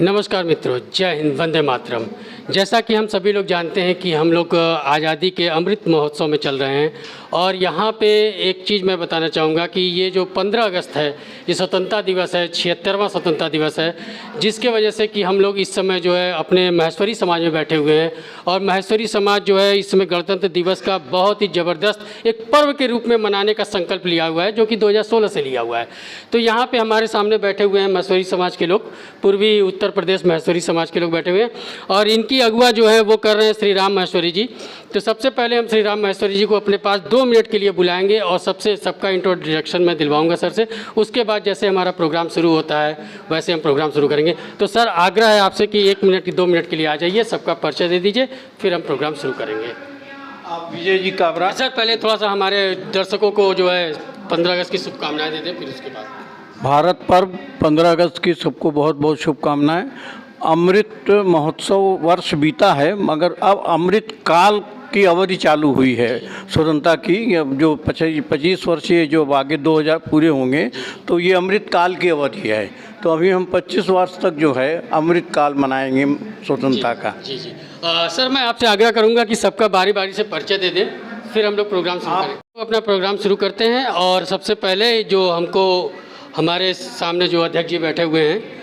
नमस्कार मित्रों, जय हिंद, वंदे मातरम। जैसा कि हम सभी लोग जानते हैं कि हम लोग आज़ादी के अमृत महोत्सव में चल रहे हैं और यहाँ पे एक चीज़ मैं बताना चाहूँगा कि ये जो 15 अगस्त है, ये स्वतंत्रता दिवस है, 76वां स्वतंत्रता दिवस है, जिसके वजह से कि हम लोग इस समय जो है अपने महेश्वरी समाज में बैठे हुए हैं और महेश्वरी समाज जो है इस समय गणतंत्र दिवस का बहुत ही ज़बरदस्त एक पर्व के रूप में मनाने का संकल्प लिया हुआ है, जो कि 2016 से लिया हुआ है। तो यहाँ पर हमारे सामने बैठे हुए हैं महेश्वरी समाज के लोग, पूर्वी उत्तर प्रदेश महेश्वरी समाज के लोग बैठे हुए हैं और इनकी अगुआ जो है वो कर रहे हैं श्री राम महेश्वरी जी। तो सबसे पहले हम श्री राम महेश्वरी जी को अपने पास 2 मिनट के लिए बुलाएंगे और सबका इंट्रोडक्शन मैं दिलवाऊंगा सर से। उसके बाद जैसे हमारा प्रोग्राम शुरू होता है वैसे हम प्रोग्राम शुरू करेंगे। तो सर, आग्रह है आपसे कि 1 मिनट की 2 मिनट के लिए आ जाइए, सबका परिचय दे दीजिए, फिर हम प्रोग्राम शुरू करेंगे। आप विजय जी काबरा। सर, पहले थोड़ा सा हमारे दर्शकों को जो है 15 अगस्त की शुभकामनाएँ दे दें, फिर उसके बाद। भारत पर्व 15 अगस्त की सबको बहुत बहुत शुभकामनाएं। अमृत महोत्सव वर्ष बीता है, मगर अब अमृत काल की अवधि चालू हुई है स्वतंत्रता की। अब जो 25 वर्षीय जो आगे 2000 पूरे होंगे तो ये अमृत काल की अवधि है। तो अभी हम 25 वर्ष तक जो है अमृत काल मनाएंगे स्वतंत्रता का। जी जी। सर, मैं आपसे आग्रह करूंगा कि सबका बारी बारी से परिचय दे दें, फिर हम लोग प्रोग्राम शुरू करें। तो अपना प्रोग्राम शुरू करते हैं और सबसे पहले जो हमको हमारे सामने जो अध्यक्ष जी बैठे हुए हैं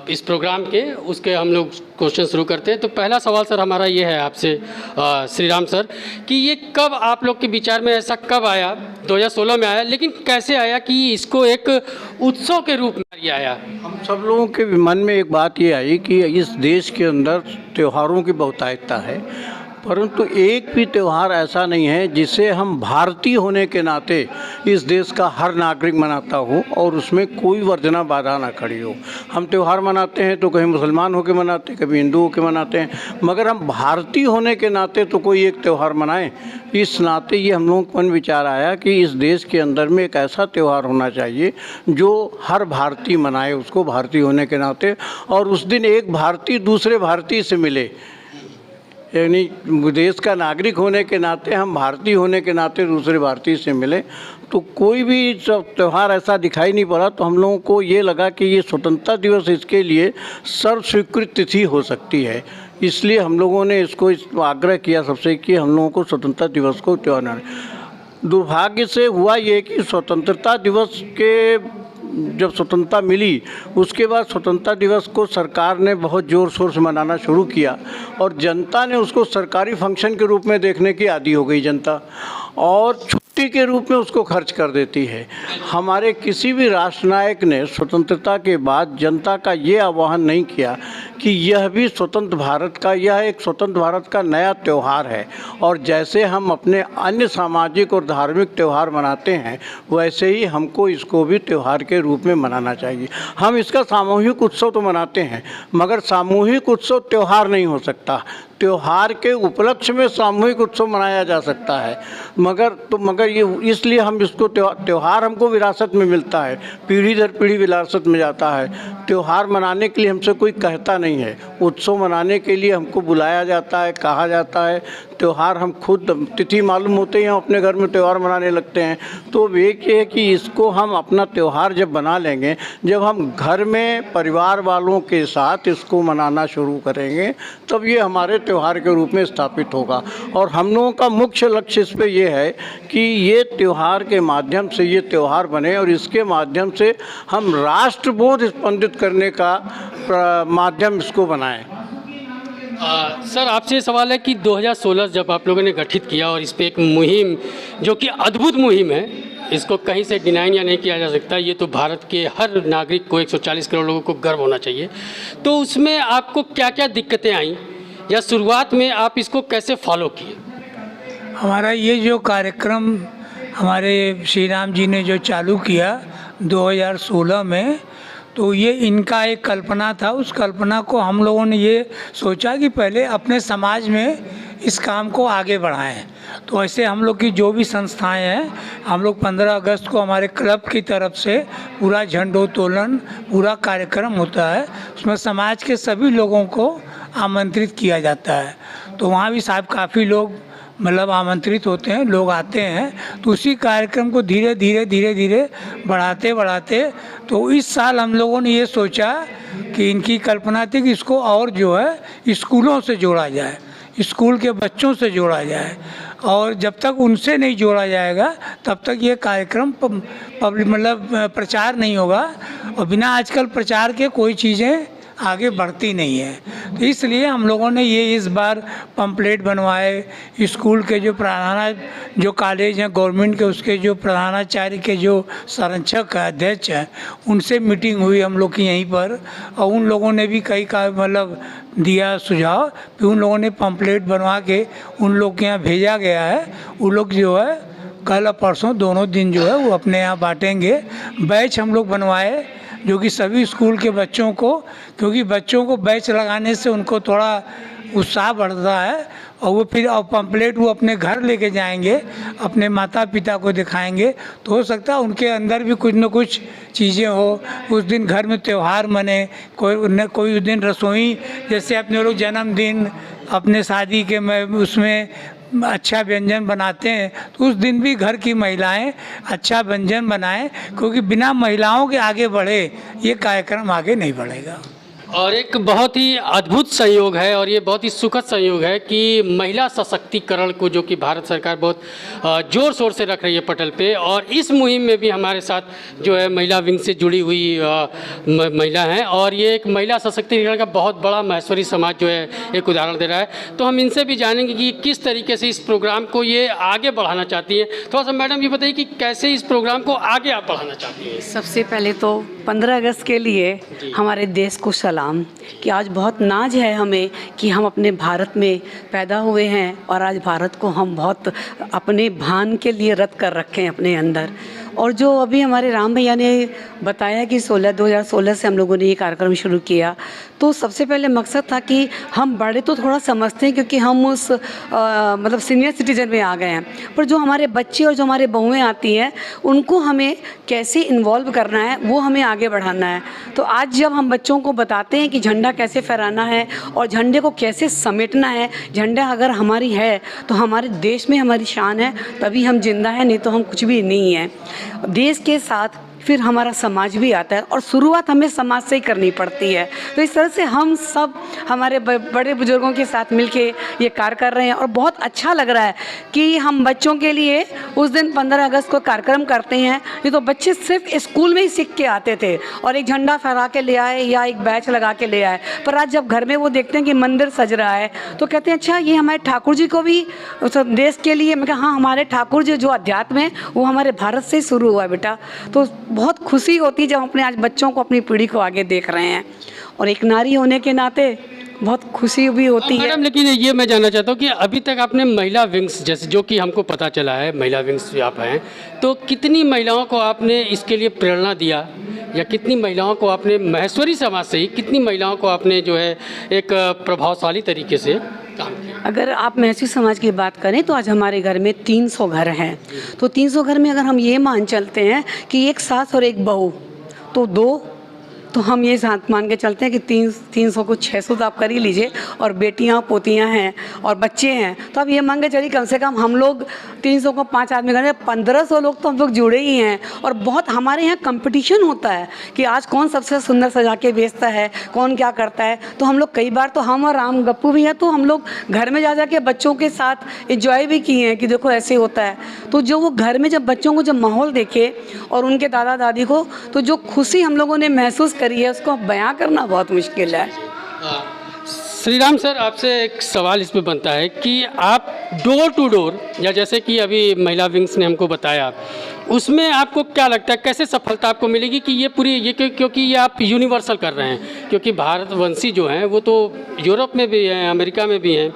इस प्रोग्राम के, उसके हम लोग क्वेश्चन शुरू करते हैं। तो पहला सवाल सर हमारा ये है आपसे श्री राम सर, कि ये कब आप लोग के विचार में ऐसा कब आया? 2016 में आया, लेकिन कैसे आया कि इसको एक उत्सव के रूप में ये आया? हम सब लोगों के मन में एक बात ये आई कि इस देश के अंदर त्योहारों की बहुतायता है, परंतु एक भी त्यौहार ऐसा नहीं है जिसे हम भारतीय होने के नाते इस देश का हर नागरिक मनाता हो और उसमें कोई वर्जना बाधा ना खड़ी हो। हम त्यौहार मनाते हैं तो कहीं मुसलमान होकर मनाते हैं, कभी हिंदू होकर मनाते हैं, मगर हम भारतीय होने के नाते तो कोई एक त्यौहार मनाएं। इस नाते ये हम लोगों को मन विचार आया कि इस देश के अंदर में एक ऐसा त्यौहार होना चाहिए जो हर भारतीय मनाए उसको, भारतीय होने के नाते, और उस दिन एक भारतीय दूसरे भारतीय से मिले। यानी देश का नागरिक होने के नाते, हम भारतीय होने के नाते दूसरे भारतीय से मिले। तो कोई भी त्यौहार ऐसा दिखाई नहीं पड़ा, तो हम लोगों को ये लगा कि ये स्वतंत्रता दिवस इसके लिए सर्व स्वीकृत तिथि हो सकती है। इसलिए हम लोगों ने इसको आग्रह किया सबसे कि हम लोगों को स्वतंत्रता दिवस को त्यौहार। दुर्भाग्य से हुआ ये कि स्वतंत्रता दिवस के जब स्वतंत्रता मिली उसके बाद स्वतंत्रता दिवस को सरकार ने बहुत ज़ोर शोर से मनाना शुरू किया और जनता ने उसको सरकारी फंक्शन के रूप में देखने की आदी हो गई जनता, और छुट्टी के रूप में उसको खर्च कर देती है। हमारे किसी भी राष्ट्रनायक ने स्वतंत्रता के बाद जनता का ये आह्वान नहीं किया कि यह भी स्वतंत्र भारत का, यह एक स्वतंत्र भारत का नया त्यौहार है और जैसे हम अपने अन्य सामाजिक और धार्मिक त्यौहार मनाते हैं वैसे ही हमको इसको भी त्यौहार के रूप में मनाना चाहिए। हम इसका सामूहिक उत्सव तो मनाते हैं, मगर सामूहिक उत्सव त्यौहार नहीं हो सकता। त्यौहार के उपलक्ष्य में सामूहिक उत्सव मनाया जा सकता है, मगर ये इसलिए हम इसको त्यौहार हमको विरासत में मिलता है, पीढ़ी दर पीढ़ी विरासत में जाता है। त्यौहार मनाने के लिए हमसे कोई कहता नहीं है, उत्सव मनाने के लिए हमको बुलाया जाता है, कहा जाता है। त्यौहार हम खुद तिथि मालूम होते ही हम अपने घर में त्यौहार मनाने लगते हैं। तो एक ये है कि इसको हम अपना त्यौहार जब बना लेंगे, जब हम घर में परिवार वालों के साथ इसको मनाना शुरू करेंगे, तब ये हमारे त्यौहार के रूप में स्थापित होगा। और हम लोगों का मुख्य लक्ष्य इस पे ये है कि ये त्यौहार के माध्यम से ये त्यौहार बने और इसके माध्यम से हम राष्ट्रबोध स्पंदित करने का माध्यम इसको बनाएं। सर, आपसे ये सवाल है कि 2016 जब आप लोगों ने गठित किया और इस पर एक मुहिम, जो कि अद्भुत मुहिम है, इसको कहीं से डिनाइन या नहीं किया जा सकता, ये तो भारत के हर नागरिक को, 140 करोड़ लोगों को गर्व होना चाहिए। तो उसमें आपको क्या क्या दिक्कतें आई या शुरुआत में आप इसको कैसे फॉलो किए? हमारा ये जो कार्यक्रम हमारे श्री राम जी ने जो चालू किया 2016 में, तो ये इनका एक कल्पना था। उस कल्पना को हम लोगों ने ये सोचा कि पहले अपने समाज में इस काम को आगे बढ़ाएं। तो ऐसे हम लोग की जो भी संस्थाएं हैं, हम लोग 15 अगस्त को हमारे क्लब की तरफ से पूरा झंडोत्तोलन, पूरा कार्यक्रम होता है, उसमें समाज के सभी लोगों को आमंत्रित किया जाता है। तो वहाँ भी साहब काफ़ी लोग मतलब आमंत्रित होते हैं, लोग आते हैं। तो उसी कार्यक्रम को धीरे धीरे धीरे धीरे बढ़ाते बढ़ाते तो इस साल हम लोगों ने ये सोचा कि इनकी कल्पना थी कि इसको और जो है स्कूलों से जोड़ा जाए, स्कूल के बच्चों से जोड़ा जाए, और जब तक उनसे नहीं जोड़ा जाएगा तब तक ये कार्यक्रम मतलब प्रचार नहीं होगा, और बिना आजकल प्रचार के कोई चीज़ें आगे बढ़ती नहीं है। तो इसलिए हम लोगों ने ये इस बार पंपलेट बनवाए, स्कूल के जो जो कॉलेज हैं गवर्नमेंट के, उसके जो प्रधानाचार्य के जो संरक्षक है, अध्यक्ष हैं, उनसे मीटिंग हुई हम लोग की यहीं पर, और उन लोगों ने भी कई का मतलब दिया सुझाव। फिर उन लोगों ने पंपलेट बनवा के उन लोग के यहाँ भेजा गया है। उन लोग जो है कल और परसों दोनों दिन जो है वो अपने यहाँ बांटेंगे। बैच हम लोग बनवाए जो कि सभी स्कूल के बच्चों को, क्योंकि बच्चों को बैच लगाने से उनको थोड़ा उत्साह बढ़ता है, और वो फिर पंपलेट वो अपने घर लेके जाएंगे, अपने माता पिता को दिखाएंगे, तो हो सकता है उनके अंदर भी कुछ न कुछ चीज़ें हो। उस दिन घर में त्यौहार मने, कोई उस दिन रसोई, जैसे अपने लोग जन्मदिन, अपने शादी के में उसमें अच्छा व्यंजन बनाते हैं, तो उस दिन भी घर की महिलाएं अच्छा व्यंजन बनाएं, क्योंकि बिना महिलाओं के आगे बढ़े ये कार्यक्रम आगे नहीं बढ़ेगा। और एक बहुत ही अद्भुत संयोग है, और ये बहुत ही सुखद संयोग है कि महिला सशक्तिकरण को जो कि भारत सरकार बहुत ज़ोर शोर से रख रही है पटल पे, और इस मुहिम में भी हमारे साथ जो है महिला विंग से जुड़ी हुई महिला हैं, और ये एक महिला सशक्तिकरण का बहुत बड़ा महेश्वरी समाज जो है एक उदाहरण दे रहा है। तो हम इनसे भी जानेंगे कि किस तरीके से इस प्रोग्राम को ये आगे बढ़ाना चाहती है। थोड़ा सा मैडम ये बताइए कि कैसे इस प्रोग्राम को आगे आप बढ़ाना चाहती हैं। सबसे पहले तो 15 अगस्त के लिए हमारे देश को सलाम, कि आज बहुत नाज है हमें कि हम अपने भारत में पैदा हुए हैं, और आज भारत को हम बहुत अपने भान के लिए रद्द कर रखे हैं अपने अंदर। और जो अभी हमारे राम भैया ने बताया कि 2016 से हम लोगों ने ये कार्यक्रम शुरू किया, तो सबसे पहले मकसद था कि हम बड़े तो थोड़ा समझते हैं क्योंकि हम उस मतलब सीनियर सिटीजन में आ गए हैं, पर जो हमारे बच्चे और जो हमारे बहुएं आती हैं उनको हमें कैसे इन्वॉल्व करना है, वो हमें आगे बढ़ाना है। तो आज जब हम बच्चों को बताते हैं कि झंडा कैसे फहराना है और झंडे को कैसे समेटना है, झंडा अगर हमारी है तो हमारे देश में हमारी शान है, तभी हम जिंदा हैं, नहीं तो हम कुछ भी नहीं हैं। देश के साथ फिर हमारा समाज भी आता है, और शुरुआत हमें समाज से ही करनी पड़ती है। तो इस तरह से हम सब हमारे बड़े बुजुर्गों के साथ मिलके ये कार्य कर रहे हैं, और बहुत अच्छा लग रहा है कि हम बच्चों के लिए उस दिन 15 अगस्त को कार्यक्रम करते हैं। नहीं तो बच्चे सिर्फ स्कूल में ही सीख के आते थे और एक झंडा फहरा के ले आए या एक बैच लगा के ले आए, पर आज जब घर में वो देखते हैं कि मंदिर सज रहा है तो कहते हैं अच्छा ये हमारे ठाकुर जी को भी देश के लिए। मैं कहा हाँ, हमारे ठाकुर जी जो अध्यात्म है वो हमारे भारत से ही शुरू हुआ है बेटा। तो बहुत खुशी होती है जब अपने आज बच्चों को, अपनी पीढ़ी को आगे देख रहे हैं, और एक नारी होने के नाते बहुत खुशी भी होती है। मैडम लेकिन ये मैं जानना चाहता हूँ कि अभी तक आपने महिला विंग्स, जैसे जो कि हमको पता चला है महिला विंग्स आप हैं, तो कितनी महिलाओं को आपने इसके लिए प्रेरणा दिया, या कितनी महिलाओं को आपने महेश्वरी समाज से ही कितनी महिलाओं को आपने जो है एक प्रभावशाली तरीके से काम किया? अगर आप महेश्वरी समाज की बात करें तो आज हमारे घर में 300 घर हैं। तो 300 घर में अगर हम ये मान चलते हैं कि एक सास और एक बहू तो 2, तो हम ये साथ मान के चलते हैं कि 300 को 600 तो आप कर ही लीजिए, और बेटियां पोतियां हैं और बच्चे हैं, तो अब ये मान के चलिए कम से कम हम लोग 300 को 5 आदमी करते हैं, 1500 लोग तो हम लोग जुड़े ही हैं। और बहुत हमारे यहाँ कंपटीशन होता है कि आज कौन सबसे सुंदर सजा के बेचता है, कौन क्या करता है। तो हम लोग कई बार तो हम और राम गप्पू भी हैं, तो हम लोग घर में जा के बच्चों के साथ इंजॉय भी किए हैं कि देखो ऐसे होता है। तो जो वो घर में जब बच्चों को जब माहौल देखे और उनके दादा दादी को, तो जो खुशी हम लोगों ने महसूस करी है उसको बयां करना बहुत मुश्किल है। श्रीराम सर, आपसे एक सवाल इसमें बनता है कि आप डोर टू डोर, या जैसे कि अभी महिला विंग्स ने हमको बताया, उसमें आपको क्या लगता है कैसे सफलता आपको मिलेगी कि ये पूरी ये क्योंकि ये आप यूनिवर्सल कर रहे हैं, क्योंकि भारतवंशी जो हैं वो तो यूरोप में भी हैं, अमेरिका में भी हैं,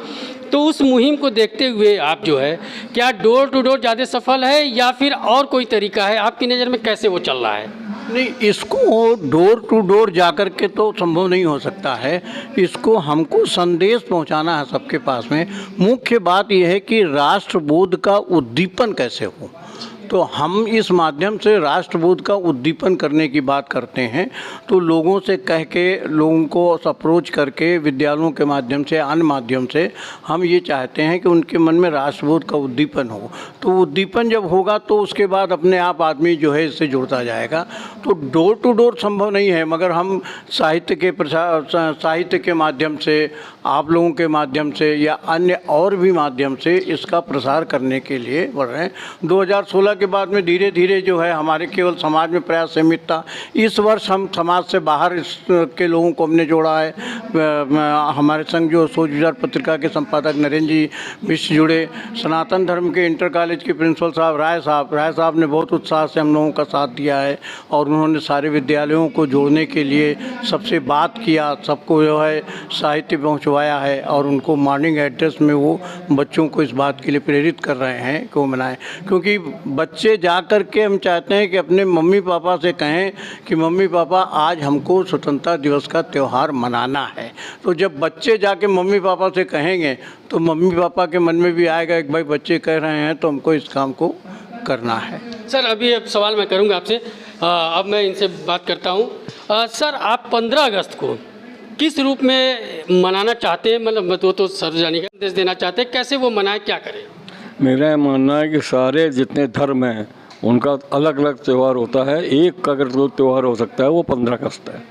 तो उस मुहिम को देखते हुए आप जो है क्या डोर टू डोर ज़्यादा सफल है या फिर और कोई तरीका है आपकी नज़र में, कैसे वो चल रहा है? नहीं, इसको डोर टू डोर जाकर के तो संभव नहीं हो सकता है। इसको हमको संदेश पहुंचाना है सबके पास में। मुख्य बात यह है कि राष्ट्रबोध का उद्दीपन कैसे हो। तो हम इस माध्यम से राष्ट्रबोध का उद्दीपन करने की बात करते हैं। तो लोगों से कह के, लोगों को अप्रोच करके, विद्यालयों के माध्यम से, अन्य माध्यम से हम ये चाहते हैं कि उनके मन में राष्ट्रबोध का उद्दीपन हो। तो उद्दीपन जब होगा तो उसके बाद अपने आप आदमी जो है इससे जुड़ता जाएगा। तो डोर टू डोर संभव नहीं है, मगर हम साहित्य के माध्यम से, आप लोगों के माध्यम से या अन्य और भी माध्यम से इसका प्रसार करने के लिए बढ़ रहे हैं। 2016 के बाद में धीरे धीरे जो है हमारे केवल समाज में प्रयास सीमित था। इस वर्ष हम समाज से बाहर के लोगों को हमने जोड़ा है। हमारे संग जो सोच विचार पत्रिका के संपादक नरेंद्र जी मिश्र जुड़े, सनातन धर्म के इंटर कॉलेज के प्रिंसिपल साहब राय साहब ने बहुत उत्साह से हम लोगों का साथ दिया है और उन्होंने सारे विद्यालयों को जोड़ने के लिए सबसे बात किया, सबको जो है साहित्य पहुँचवाया है और उनको मॉर्निंग एड्रेस में वो बच्चों को इस बात के लिए प्रेरित कर रहे हैं कि वो मनाएं। क्योंकि बच्चे जा कर के, हम चाहते हैं कि अपने मम्मी पापा से कहें कि मम्मी पापा आज हमको स्वतंत्रता दिवस का त्यौहार मनाना है। तो जब बच्चे जाके मम्मी पापा से कहेंगे तो मम्मी पापा के मन में भी आएगा कि भाई बच्चे कह रहे हैं तो हमको इस काम को करना है। सर, अभी अब सवाल मैं करूंगा आपसे, अब मैं इनसे बात करता हूं। सर, आप 15 अगस्त को किस रूप में मनाना चाहते हैं? मतलब वो तो सार्वजनिक संदेश देना चाहते हैं, कैसे वो मनाएं, क्या करें? मेरा ये मानना है कि सारे जितने धर्म हैं उनका अलग अलग त्यौहार होता है। एक अगर जो त्यौहार हो सकता है वो 15 अगस्त है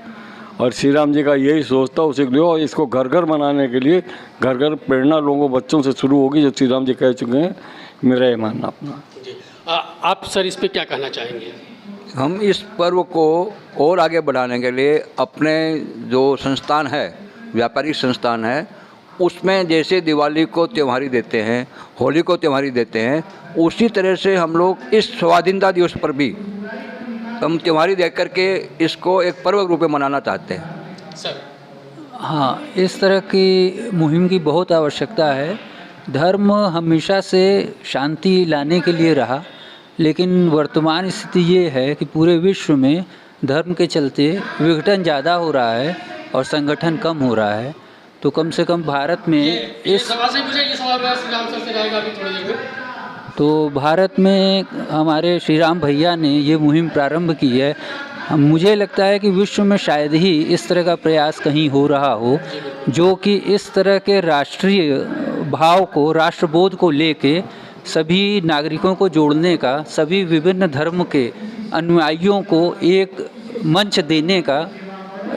और श्री राम जी का यही सोच था उसी को। और इसको घर घर मनाने के लिए घर घर प्रेरणा लोगों बच्चों से शुरू होगी, जो श्री राम जी कह चुके हैं। मेरा ये मानना अपना। आप सर इस पर क्या कहना चाहेंगे? हम इस पर्व को और आगे बढ़ाने के लिए अपने जो संस्थान है, व्यापारिक संस्थान है, उसमें जैसे दिवाली को त्योहारी देते हैं, होली को त्योहारी देते हैं, उसी तरह से हम लोग इस स्वाधीनता दिवस पर भी हम त्योहारी देख करके इसको एक पर्व रूप में मनाना चाहते हैं। सर, हाँ, इस तरह की मुहिम की बहुत आवश्यकता है। धर्म हमेशा से शांति लाने के लिए रहा, लेकिन वर्तमान स्थिति ये है कि पूरे विश्व में धर्म के चलते विघटन ज़्यादा हो रहा है और संगठन कम हो रहा है। तो कम से कम भारत में ये सवाल से पूछे, ये सवाल मैं श्री राम सर से रहेगा अभी थोड़ी देर में। तो भारत में हमारे श्री राम भैया ने ये मुहिम प्रारंभ की है। मुझे लगता है कि विश्व में शायद ही इस तरह का प्रयास कहीं हो रहा हो जो कि इस तरह के राष्ट्रीय भाव को, राष्ट्रबोध को लेके सभी नागरिकों को जोड़ने का, सभी विभिन्न धर्म के अनुयायियों को एक मंच देने का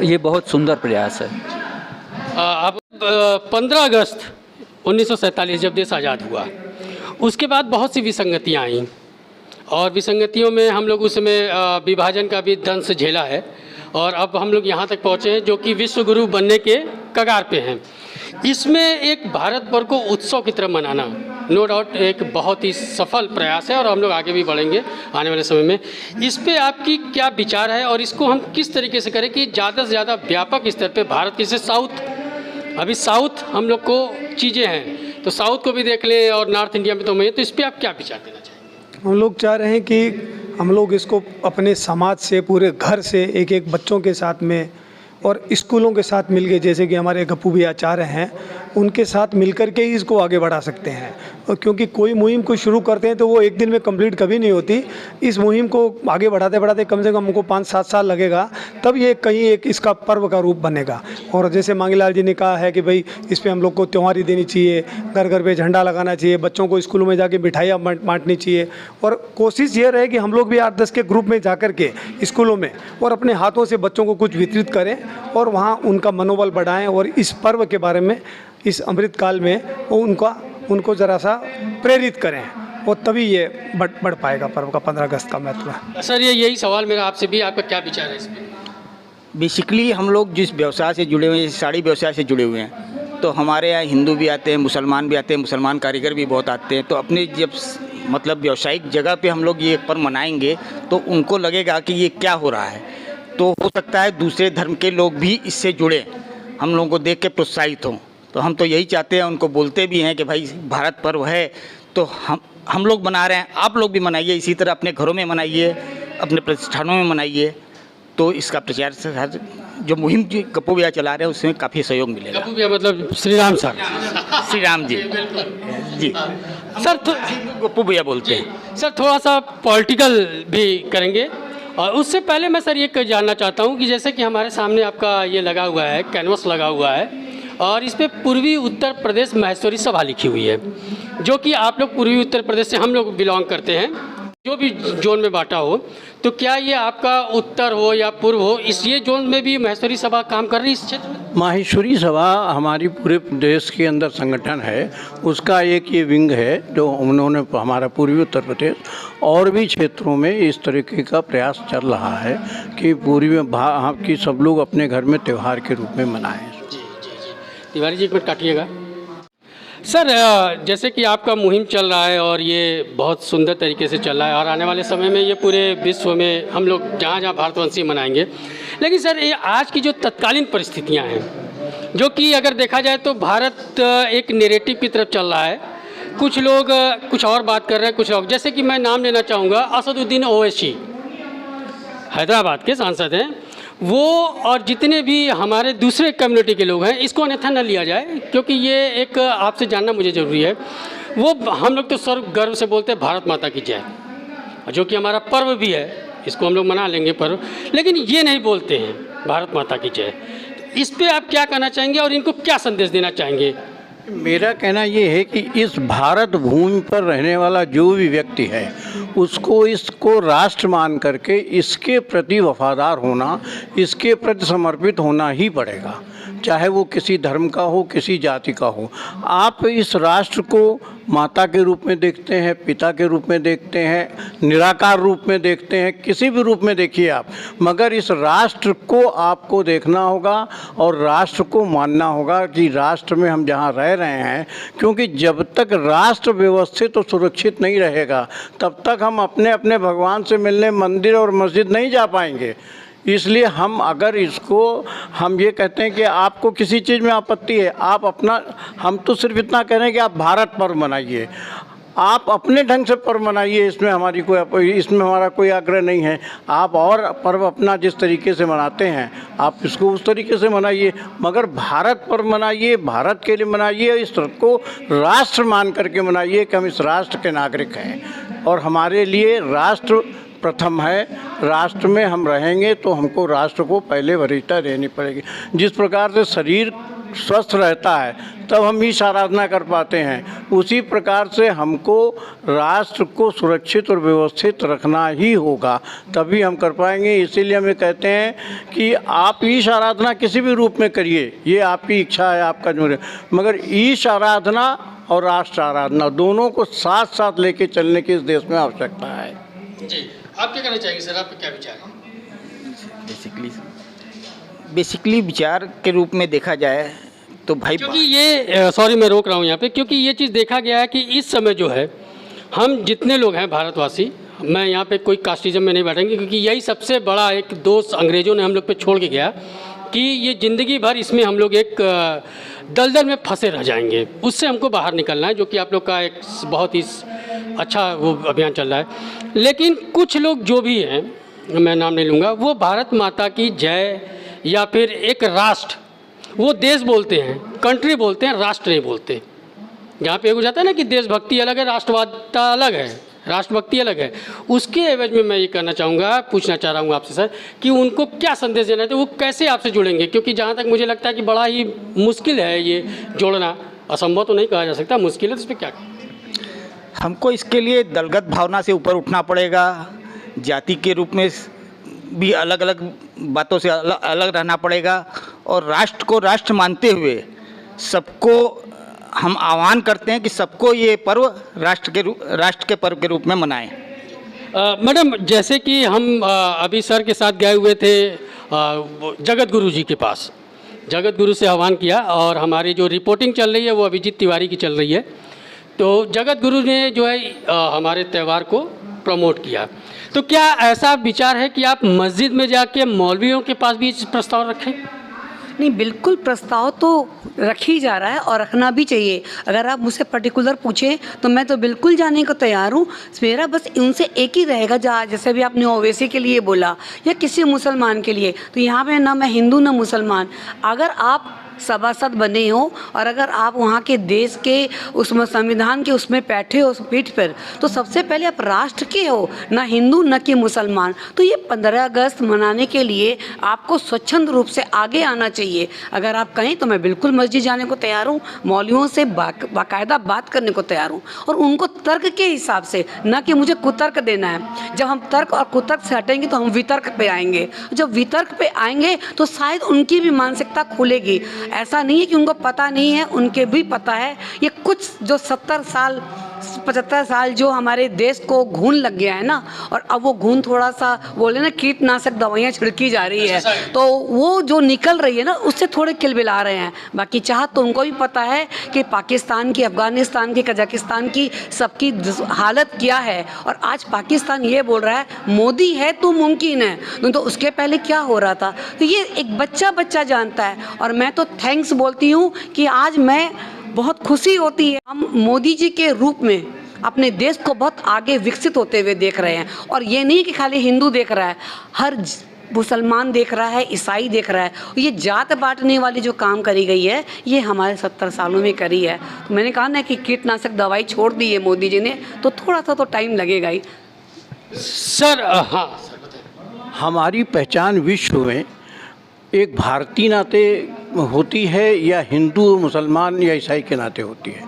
ये बहुत सुंदर प्रयास है। अब 15 अगस्त 1947 जब देश आज़ाद हुआ, उसके बाद बहुत सी विसंगतियाँ आईं और विसंगतियों में हम लोग उसमें विभाजन का भी दंश झेला है और अब हम लोग यहाँ तक पहुँचे हैं जो कि विश्व गुरु बनने के कगार पे हैं। इसमें एक भारत पर्व को उत्सव की तरह मनाना नो डाउट एक बहुत ही सफल प्रयास है और हम लोग आगे भी बढ़ेंगे आने वाले समय में। इस पे आपकी क्या विचार है और इसको हम किस तरीके से करें कि ज़्यादा से ज़्यादा व्यापक स्तर पे भारत के, जैसे साउथ हम लोग को चीज़ें हैं तो साउथ को भी देख लें और नॉर्थ इंडिया में तो मैं, तो इस पर आप क्या विचार देना चाहेंगे? हम लोग चाह रहे हैं कि हम लोग इसको अपने समाज से, पूरे घर से, एक एक बच्चों के साथ में और स्कूलों के साथ मिलके, जैसे कि हमारे गप्पू भी आचार्य हैं, उनके साथ मिलकर के ही इसको आगे बढ़ा सकते हैं। और क्योंकि कोई मुहिम को शुरू करते हैं तो वो एक दिन में कंप्लीट कभी नहीं होती। इस मुहिम को आगे बढ़ाते बढ़ाते कम से कम हमको 5-7 साल लगेगा, तब ये कहीं एक इसका पर्व का रूप बनेगा। और जैसे मांगीलाल जी ने कहा है कि भाई इस पर हम लोग को त्योहारी देनी चाहिए, घर घर पे झंडा लगाना चाहिए, बच्चों को स्कूलों में जाके मिठाइयाँ बांटनी चाहिए। और कोशिश ये रहे कि हम लोग भी 8-10 के ग्रुप में जा कर के स्कूलों में और अपने हाथों से बच्चों को कुछ वितरित करें और वहाँ उनका मनोबल बढ़ाएं और इस पर्व के बारे में, इस अमृत काल में वो उनको ज़रा सा प्रेरित करें और तभी ये बढ़ पाएगा पर्व का 15 अगस्त का महत्व। सर, यही सवाल मेरा आपसे भी, आपका क्या विचार है इस पर? बेसिकली हम लोग जिस व्यवसाय से जुड़े हुए हैं, साड़ी व्यवसाय से जुड़े हुए हैं, तो हमारे यहाँ हिंदू भी आते हैं, मुसलमान भी आते हैं, मुसलमान कारीगर भी बहुत आते हैं। तो अपने जब मतलब व्यावसायिक जगह पे हम लोग ये पर्व मनाएंगे तो उनको लगेगा कि ये क्या हो रहा है। तो हो सकता है दूसरे धर्म के लोग भी इससे जुड़े, हम लोगों को देख के प्रोत्साहित हों। तो हम तो यही चाहते हैं, उनको बोलते भी हैं कि भाई भारत पर्व है तो हम लोग मना रहे हैं, आप लोग भी मनाइए, इसी तरह अपने घरों में मनाइए, अपने प्रतिष्ठानों में मनाइए। तो इसका प्रचार जो मुहिम जी गप्पू भैया चला रहे हैं उसमें काफ़ी सहयोग मिलेगा। गप्पू भैया मतलब श्री राम सर। श्री राम जी जी सर गप्पू भैया बोलते हैं। सर थोड़ा सा पॉलिटिकल भी करेंगे और उससे पहले मैं सर ये जानना चाहता हूँ कि जैसे कि हमारे सामने आपका ये लगा हुआ है, कैनवस लगा हुआ है और इस पे पूर्वी उत्तर प्रदेश महेश्वरी सभा लिखी हुई है, जो कि आप लोग पूर्वी उत्तर प्रदेश से हम लोग बिलोंग करते हैं, जो भी जोन में बांटा हो, तो क्या ये आपका उत्तर हो या पूर्व हो, इस ये जोन में भी महेश्वरी सभा काम कर रही है इस क्षेत्र में? माहेश्वरी सभा हमारी पूरे देश के अंदर संगठन है, उसका एक ये विंग है जो उन्होंने हमारा पूर्वी उत्तर प्रदेश और भी क्षेत्रों में इस तरीके का प्रयास चल रहा है कि पूरी में कि सब लोग अपने घर में त्यौहार के रूप में मनाएं। तिवारी जी एक मिनट काटिएगा। सर जैसे कि आपका मुहिम चल रहा है और ये बहुत सुंदर तरीके से चल रहा है और आने वाले समय में ये पूरे विश्व में हम लोग जहाँ जहाँ भारतवंशी मनाएंगे, लेकिन सर ये आज की जो तत्कालीन परिस्थितियाँ हैं, जो कि अगर देखा जाए तो भारत एक नैरेटिव की तरफ चल रहा है, कुछ लोग कुछ और बात कर रहे हैं, कुछ लोग जैसे कि मैं नाम लेना चाहूँगा असदुद्दीन ओवैसी हैदराबाद के सांसद हैं, वो और जितने भी हमारे दूसरे कम्युनिटी के लोग हैं, इसको अन्यथा न लिया जाए क्योंकि ये एक आपसे जानना मुझे ज़रूरी है। वो हम लोग तो सर्व गर्व से बोलते हैं भारत माता की जय, जो कि हमारा पर्व भी है, इसको हम लोग मना लेंगे पर्व, लेकिन ये नहीं बोलते हैं भारत माता की जय। इस पे आप क्या कहना चाहेंगे और इनको क्या संदेश देना चाहेंगे? मेरा कहना ये है कि इस भारत भूमि पर रहने वाला जो भी व्यक्ति है उसको इसको राष्ट्र मान करके इसके प्रति वफादार होना, इसके प्रति समर्पित होना ही पड़ेगा, चाहे वो किसी धर्म का हो, किसी जाति का हो। आप इस राष्ट्र को माता के रूप में देखते हैं, पिता के रूप में देखते हैं, निराकार रूप में देखते हैं, किसी भी रूप में देखिए आप, मगर इस राष्ट्र को आपको देखना होगा और राष्ट्र को मानना होगा कि राष्ट्र में हम जहाँ रह रहे हैं, क्योंकि जब तक राष्ट्र व्यवस्थित और सुरक्षित नहीं रहेगा तब तक हम अपने अपने भगवान से मिलने मंदिर और मस्जिद नहीं जा पाएंगे। इसलिए हम अगर इसको हम ये कहते हैं कि आपको किसी चीज़ में आपत्ति है, आप अपना, हम तो सिर्फ इतना कह रहे हैं कि आप भारत पर्व मनाइए, आप अपने ढंग से पर्व मनाइए, इसमें हमारा कोई आग्रह नहीं है। आप और पर्व अपना जिस तरीके से मनाते हैं आप इसको उस तरीके से मनाइए, मगर भारत पर्व मनाइए, भारत के लिए मनाइए, इसको राष्ट्र मान करके मनाइए कि हम इस राष्ट्र के नागरिक हैं और हमारे लिए राष्ट्र प्रथम है। राष्ट्र में हम रहेंगे तो हमको राष्ट्र को पहले वरीयता देनी पड़ेगी। जिस प्रकार से शरीर स्वस्थ रहता है तब हम ईश आराधना कर पाते हैं, उसी प्रकार से हमको राष्ट्र को सुरक्षित और व्यवस्थित रखना ही होगा, तभी हम कर पाएंगे। इसीलिए हमें कहते हैं कि आप ईश आराधना किसी भी रूप में करिए, ये आपकी इच्छा है, आपका जो है, मगर ईश आराधना और राष्ट्र आराधना दोनों को साथ साथ लेके चलने की इस देश में आवश्यकता है। जी, आप क्या कहना चाहेंगे सर, आपका क्या विचार है? बेसिकली विचार के रूप में देखा जाए तो भाई, क्योंकि ये सॉरी मैं रोक रहा हूँ यहाँ पे, क्योंकि ये चीज़ देखा गया है कि इस समय जो है हम जितने लोग हैं भारतवासी, मैं यहाँ पे कोई कास्टिज्म में नहीं बैठेंगे, क्योंकि यही सबसे बड़ा एक दोष अंग्रेज़ों ने हम लोग पे छोड़ के गया कि ये ज़िंदगी भर इसमें हम लोग एक दलदल में फंसे रह जाएंगे, उससे हमको बाहर निकलना है, जो कि आप लोग का एक बहुत ही अच्छा वो अभियान चल रहा है। लेकिन कुछ लोग जो भी हैं, मैं नाम नहीं लूँगा, वो भारत माता की जय या फिर एक राष्ट्र, वो देश बोलते हैं, कंट्री बोलते हैं, राष्ट्र नहीं बोलते। जहाँ पे हो जाता है ना कि देशभक्ति अलग है, राष्ट्रवादिता अलग है, राष्ट्रभक्ति अलग है, उसके एवज में मैं ये कहना चाहूँगा, पूछना चाह रहा हूँ आपसे सर कि उनको क्या संदेश देना चाहिए, वो कैसे आपसे जुड़ेंगे? क्योंकि जहाँ तक मुझे लगता है कि बड़ा ही मुश्किल है ये जोड़ना, असंभव तो नहीं कहा जा सकता, मुश्किल है, तो इस पर क्या? हमको इसके लिए दलगत भावना से ऊपर उठना पड़ेगा, जाति के रूप में भी अलग अलग बातों से अलग रहना पड़ेगा और राष्ट्र को राष्ट्र मानते हुए सबको हम आह्वान करते हैं कि सबको ये पर्व राष्ट्र के पर्व के रूप में मनाएं। मैडम, जैसे कि हम अभी सर के साथ गए हुए थे जगत गुरु जी के पास, जगत गुरु से आह्वान किया और हमारी जो रिपोर्टिंग चल रही है वो अभिजीत तिवारी की चल रही है, तो जगत गुरु ने जो है हमारे त्यौहार को प्रमोट किया। तो क्या ऐसा विचार है कि आप मस्जिद में जाके मौलवियों के पास भी इस प्रस्ताव रखें? नहीं, बिल्कुल प्रस्ताव तो रखी जा रहा है और रखना भी चाहिए। अगर आप मुझसे पर्टिकुलर पूछें तो मैं तो बिल्कुल जाने को तैयार हूँ। मेरा बस उनसे एक ही रहेगा, जैसे भी आपने ओवैसी के लिए बोला या किसी मुसलमान के लिए, तो यहाँ पे ना मैं हिंदू ना मुसलमान, अगर आप सभासद बने हो और अगर आप वहाँ के देश के उसमें संविधान के उसमें बैठे हो उस पीठ पर, तो सबसे पहले आप राष्ट्र के हो, ना हिंदू न कि मुसलमान। तो ये 15 अगस्त मनाने के लिए आपको स्वच्छंद रूप से आगे आना चाहिए। अगर आप कहें तो मैं बिल्कुल मस्जिद जाने को तैयार हूँ, मौलवियों से बाकायदा बात करने को तैयार हूँ, और उनको तर्क के हिसाब से, ना कि मुझे कुतर्क देना है। जब हम तर्क और कुतर्क से हटेंगे तो हम वितर्क पे आएंगे। जब वितर्क पे आएंगे तो शायद उनकी भी मानसिकता खुलेगी। ऐसा नहीं है कि उनको पता नहीं है, उनके भी पता है। ये कुछ जो 70 साल 75 साल जो हमारे देश को घून लग गया है ना, और अब वो घून थोड़ा सा बोले ना, कीटनाशक दवाइयाँ छिड़की जा रही है, तो वो जो निकल रही है ना, उससे थोड़े किलबिला रहे हैं। बाकी चाह तो उनको भी पता है कि पाकिस्तान की, अफगानिस्तान की, कजाकिस्तान की सबकी हालत क्या है। और आज पाकिस्तान ये बोल रहा है मोदी है तो मुमकिन है, नहीं तो उसके पहले क्या हो रहा था। तो ये एक बच्चा जानता है। और मैं तो थैंक्स बोलती हूँ कि आज मैं बहुत खुशी होती है, हम मोदी जी के रूप में अपने देश को बहुत आगे विकसित होते हुए देख रहे हैं। और ये नहीं कि खाली हिंदू देख रहा है, हर मुसलमान देख रहा है, ईसाई देख रहा है। ये जात बांटने वाली जो काम करी गई है, ये हमारे 70 सालों में करी है। तो मैंने कहा ना कि कीटनाशक दवाई छोड़ दी है मोदी जी ने, तो थोड़ा सा तो टाइम लगेगा ही। सर हाँ, हमारी पहचान विश्व में एक भारतीय नाते होती है या हिंदू मुसलमान या ईसाई के नाते होती है।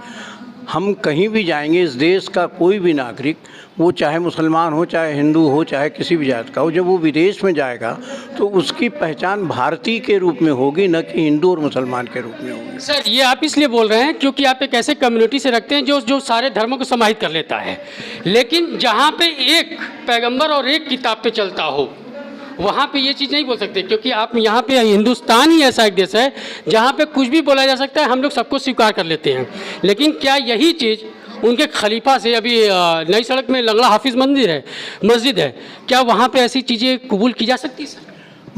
हम कहीं भी जाएंगे, इस देश का कोई भी नागरिक, वो चाहे मुसलमान हो, चाहे हिंदू हो, चाहे किसी भी जात का हो, जब वो विदेश में जाएगा तो उसकी पहचान भारतीय के रूप में होगी, न कि हिंदू और मुसलमान के रूप में होगी। सर ये आप इसलिए बोल रहे हैं क्योंकि आप एक ऐसे कम्युनिटी से रखते हैं जो सारे धर्मों को समाहित कर लेता है, लेकिन जहाँ पे एक पैगंबर और एक किताब पे चलता हो, वहाँ पे ये चीज़ नहीं बोल सकते, क्योंकि आप यहाँ पे, हिंदुस्तान ही ऐसा एक देश है जहाँ पे कुछ भी बोला जा सकता है, हम लोग सबको स्वीकार कर लेते हैं। लेकिन क्या यही चीज़ उनके खलीफा से, अभी नई सड़क में लंगड़ा हाफिज़ मस्जिद है, क्या वहाँ पे ऐसी चीज़ें कबूल की जा सकती है? सर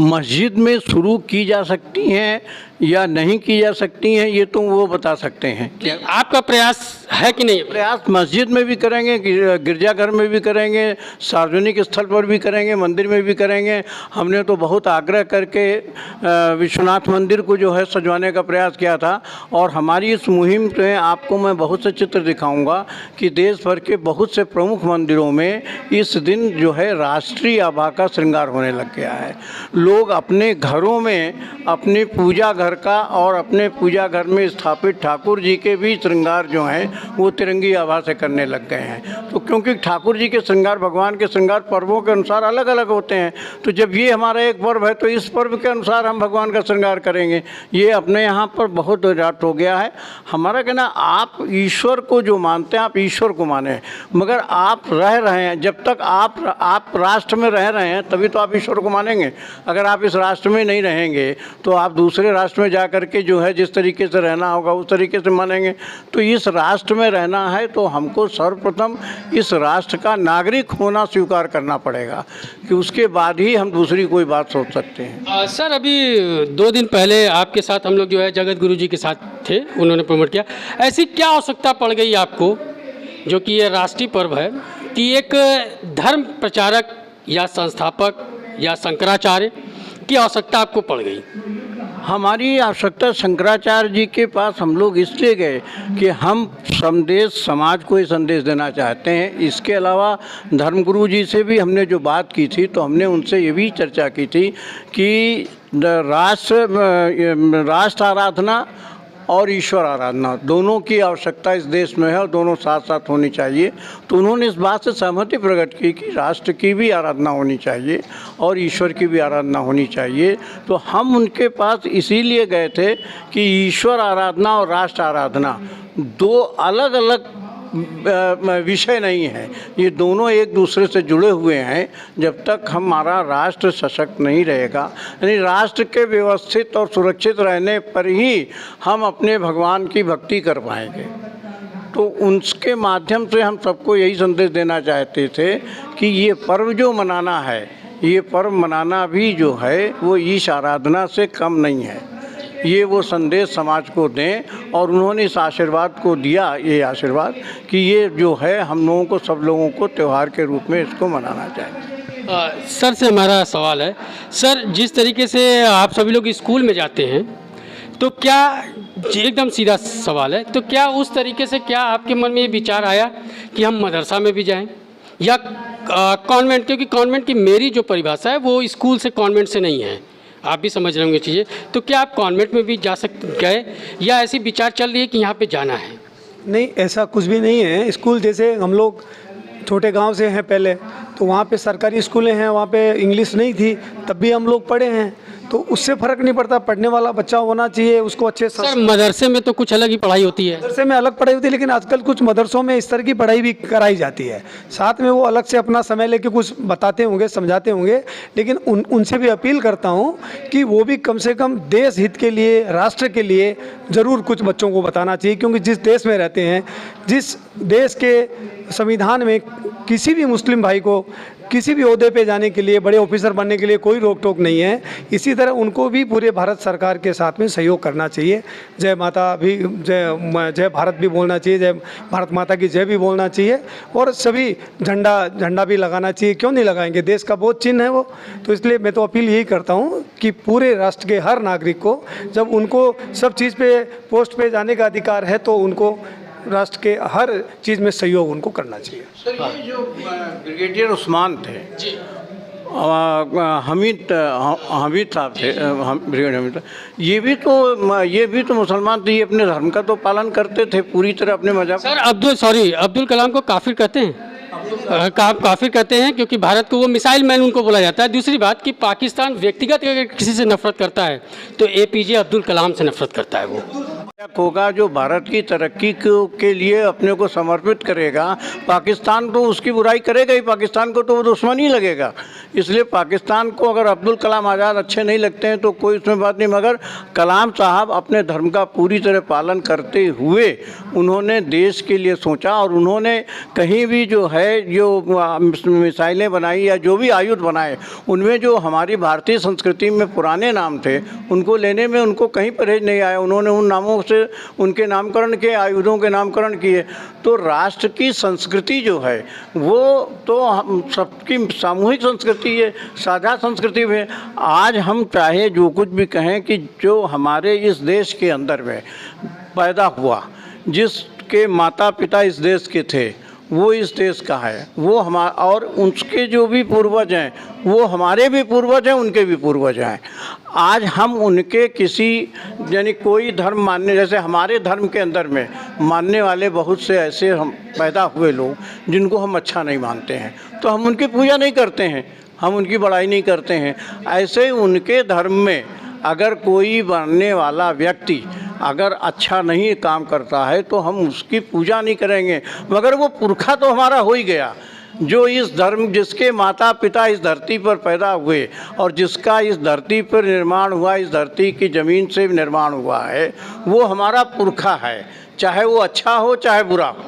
मस्जिद में शुरू की जा सकती हैं या नहीं की जा सकती हैं, ये तो वो बता सकते हैं। क्या आपका प्रयास है कि नहीं? प्रयास मस्जिद में भी करेंगे, गिरजाघर में भी करेंगे, सार्वजनिक स्थल पर भी करेंगे, मंदिर में भी करेंगे। हमने तो बहुत आग्रह करके विश्वनाथ मंदिर को जो है सजवाने का प्रयास किया था। और हमारी इस मुहिम में आपको मैं बहुत से चित्र दिखाऊंगा कि देश भर के बहुत से प्रमुख मंदिरों में इस दिन जो है राष्ट्रीय आभा का श्रृंगार होने लग गया है। लोग अपने घरों में अपनी पूजा घर का और अपने पूजा घर में स्थापित ठाकुर जी के भी श्रृंगार जो हैं वो तिरंगी आभा से करने लग गए हैं। तो क्योंकि ठाकुर जी के श्रृंगार, भगवान के श्रृंगार पर्वों के अनुसार अलग अलग होते हैं, तो जब ये हमारा एक पर्व है तो इस पर्व के अनुसार हम भगवान का श्रृंगार करेंगे। ये अपने यहाँ पर बहुत राट हो गया है। हमारा कहना, आप ईश्वर को जो मानते हैं आप ईश्वर को माने, मगर आप रह रहे हैं, जब तक आप राष्ट्र में रह रहे हैं तभी तो आप ईश्वर को मानेंगे। अगर आप इस राष्ट्र में नहीं रहेंगे तो आप दूसरे राष्ट्र में जा कर के जो है जिस तरीके से रहना होगा उस तरीके से मानेंगे। तो इस राष्ट्र में रहना है तो हमको सर्वप्रथम इस राष्ट्र का नागरिक होना स्वीकार करना पड़ेगा, कि उसके बाद ही हम दूसरी कोई बात सोच सकते हैं। सर अभी 2 दिन पहले आपके साथ हम लोग जो है जगत गुरु जी के साथ थे, उन्होंने प्रमोट किया। ऐसी क्या आवश्यकता पड़ गई आपको, जो कि ये राष्ट्रीय पर्व है, कि एक धर्म प्रचारक या संस्थापक या शंकराचार्य की आवश्यकता आपको पड़ गई? हमारी आवश्यकता शंकराचार्य जी के पास हम लोग इसलिए गए कि हम समाज को ये संदेश देना चाहते हैं। इसके अलावा धर्मगुरु जी से भी हमने जो बात की थी तो हमने उनसे ये भी चर्चा की थी कि राष्ट्र आराधना और ईश्वर आराधना दोनों की आवश्यकता इस देश में है और दोनों साथ साथ होनी चाहिए। तो उन्होंने इस बात से सहमति प्रकट की कि राष्ट्र की भी आराधना होनी चाहिए और ईश्वर की भी आराधना होनी चाहिए। तो हम उनके पास इसीलिए गए थे कि ईश्वर आराधना और राष्ट्र आराधना 2 अलग अलग विषय नहीं है, ये दोनों एक दूसरे से जुड़े हुए हैं। जब तक हमारा राष्ट्र सशक्त नहीं रहेगा, यानी राष्ट्र के व्यवस्थित और सुरक्षित रहने पर ही हम अपने भगवान की भक्ति कर पाएंगे। तो उनके माध्यम से हम सबको यही संदेश देना चाहते थे कि ये पर्व जो मनाना है, ये पर्व मनाना भी जो है वो ईश आराधना से कम नहीं है। ये वो संदेश समाज को दें। और उन्होंने इस आशीर्वाद को दिया, ये आशीर्वाद कि ये जो है हम लोगों को, सब लोगों को त्यौहार के रूप में इसको मनाना चाहिए। सर से हमारा सवाल है, सर जिस तरीके से आप सभी लोग स्कूल में जाते हैं, तो क्या, एकदम सीधा सवाल है, तो क्या उस तरीके से क्या आपके मन में ये विचार आया कि हम मदरसा में भी जाएं या कॉन्वेंट, क्योंकि कॉन्वेंट की मेरी जो परिभाषा है वो स्कूल से कॉन्वेंट से नहीं है, आप भी समझ रहे होंगे चीज़ें, तो क्या आप कॉन्वेंट में भी जा गए या ऐसी विचार चल रही है कि यहाँ पे जाना है? नहीं, ऐसा कुछ भी नहीं है। स्कूल जैसे हम लोग छोटे गांव से हैं पहले, तो वहाँ पे सरकारी स्कूलें हैं, वहाँ पे इंग्लिश नहीं थी, तब भी हम लोग पढ़े हैं, तो उससे फ़र्क नहीं पड़ता। पढ़ने वाला बच्चा होना चाहिए, उसको अच्छे सर मदरसे में तो कुछ अलग ही पढ़ाई होती है। मदरसे में अलग पढ़ाई होती है, लेकिन आजकल कुछ मदरसों में इस तरह की पढ़ाई भी कराई जाती है। साथ में वो अलग से अपना समय लेके कुछ बताते होंगे, समझाते होंगे, लेकिन उनसे भी अपील करता हूँ कि वो भी कम से कम देश हित के लिए, राष्ट्र के लिए ज़रूर कुछ बच्चों को बताना चाहिए। क्योंकि जिस देश में रहते हैं, जिस देश के संविधान में किसी भी मुस्लिम भाई को किसी भी ओहदे पे जाने के लिए, बड़े ऑफिसर बनने के लिए कोई रोक टोक नहीं है, इसी तरह उनको भी पूरे भारत सरकार के साथ में सहयोग करना चाहिए। जय माता भी, जय भारत भी बोलना चाहिए, जय भारत माता की जय भी बोलना चाहिए, और सभी झंडा भी लगाना चाहिए। क्यों नहीं लगाएंगे, देश का बहुत चिन्ह है वो। तो इसलिए मैं तो अपील यही करता हूँ कि पूरे राष्ट्र के हर नागरिक को, जब उनको सब चीज़ पे, पोस्ट पे जाने का अधिकार है, तो उनको राष्ट्र के हर चीज़ में सहयोग उनको करना चाहिए। सर ये जो ब्रिगेडियर उस्मान थे, हमीद साहब थे, ब्रिगेडियर हमीद, ये भी तो मुसलमान थे, ये अपने धर्म का तो पालन करते थे पूरी तरह, अपने मजहब। सर अब्दुल कलाम को काफिर कहते हैं, काफिर कहते हैं, क्योंकि भारत को वो मिसाइल मैन उनको बोला जाता है। दूसरी बात कि पाकिस्तान व्यक्तिगत अगर किसी से नफरत करता है तो APJ अब्दुल कलाम से नफरत करता है। वो होगा जो भारत की तरक्की के लिए अपने को समर्पित करेगा, पाकिस्तान तो उसकी बुराई करेगा ही, पाकिस्तान को तो वो दुश्मन ही लगेगा। इसलिए पाकिस्तान को अगर अब्दुल कलाम आज़ाद अच्छे नहीं लगते हैं तो कोई उसमें बात नहीं, मगर कलाम साहब अपने धर्म का पूरी तरह पालन करते हुए उन्होंने देश के लिए सोचा, और उन्होंने कहीं भी जो है, जो मिसाइलें बनाई या जो भी आयुध बनाए, उनमें जो हमारी भारतीय संस्कृति में पुराने नाम थे उनको लेने में उनको कहीं परहेज नहीं आया। उन्होंने उन नामों से उनके नामकरण के, आयुधों के नामकरण किए। तो राष्ट्र की संस्कृति जो है वो तो हम सबकी सामूहिक संस्कृति है, साझा संस्कृति है। आज हम चाहे जो कुछ भी कहें कि जो हमारे इस देश के अंदर में पैदा हुआ, जिसके माता पिता इस देश के थे, वो इस देश का है, वो हमारा, और उसके जो भी पूर्वज हैं वो हमारे भी पूर्वज हैं, उनके भी पूर्वज हैं। आज हम उनके किसी, यानी कोई धर्म मानने, जैसे हमारे धर्म के अंदर में मानने वाले बहुत से ऐसे हम पैदा हुए लोग जिनको हम अच्छा नहीं मानते हैं, तो हम उनकी पूजा नहीं करते हैं, हम उनकी बड़ाई नहीं करते हैं। ऐसे ही उनके धर्म में अगर कोई बनने वाला व्यक्ति अगर अच्छा नहीं काम करता है तो हम उसकी पूजा नहीं करेंगे, मगर वो पुरखा तो हमारा हो ही गया, जो इस धर्म, जिसके माता पिता इस धरती पर पैदा हुए और जिसका इस धरती पर निर्माण हुआ, इस धरती की ज़मीन से निर्माण हुआ है, वो हमारा पुरखा है। चाहे वो अच्छा हो चाहे बुरा हो,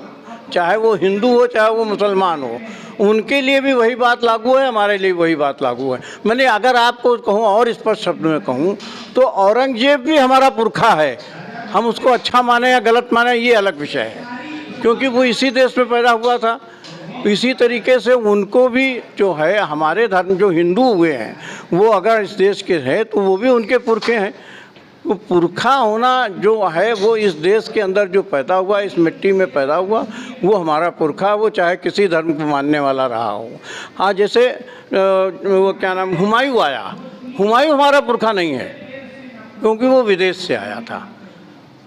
चाहे वो हिंदू हो चाहे वो मुसलमान हो, उनके लिए भी वही बात लागू है, हमारे लिए वही बात लागू है। मैंने अगर आपको कहूँ और स्पष्ट शब्द में कहूँ तो औरंगजेब भी हमारा पुरखा है। हम उसको अच्छा माने या गलत माने ये अलग विषय है, क्योंकि वो इसी देश में पैदा हुआ था। इसी तरीके से उनको भी जो है, हमारे धर्म जो हिंदू हुए हैं वो अगर इस देश के हैं तो वो भी उनके पुरखे हैं। वो पुरखा होना जो है वो इस देश के अंदर जो पैदा हुआ, इस मिट्टी में पैदा हुआ, वो हमारा पुरखा, वो चाहे किसी धर्म को मानने वाला रहा हो। हाँ, जैसे वो क्या नाम, हुमायूं आया, हुमायूं हमारा पुरखा नहीं है क्योंकि वो विदेश से आया था,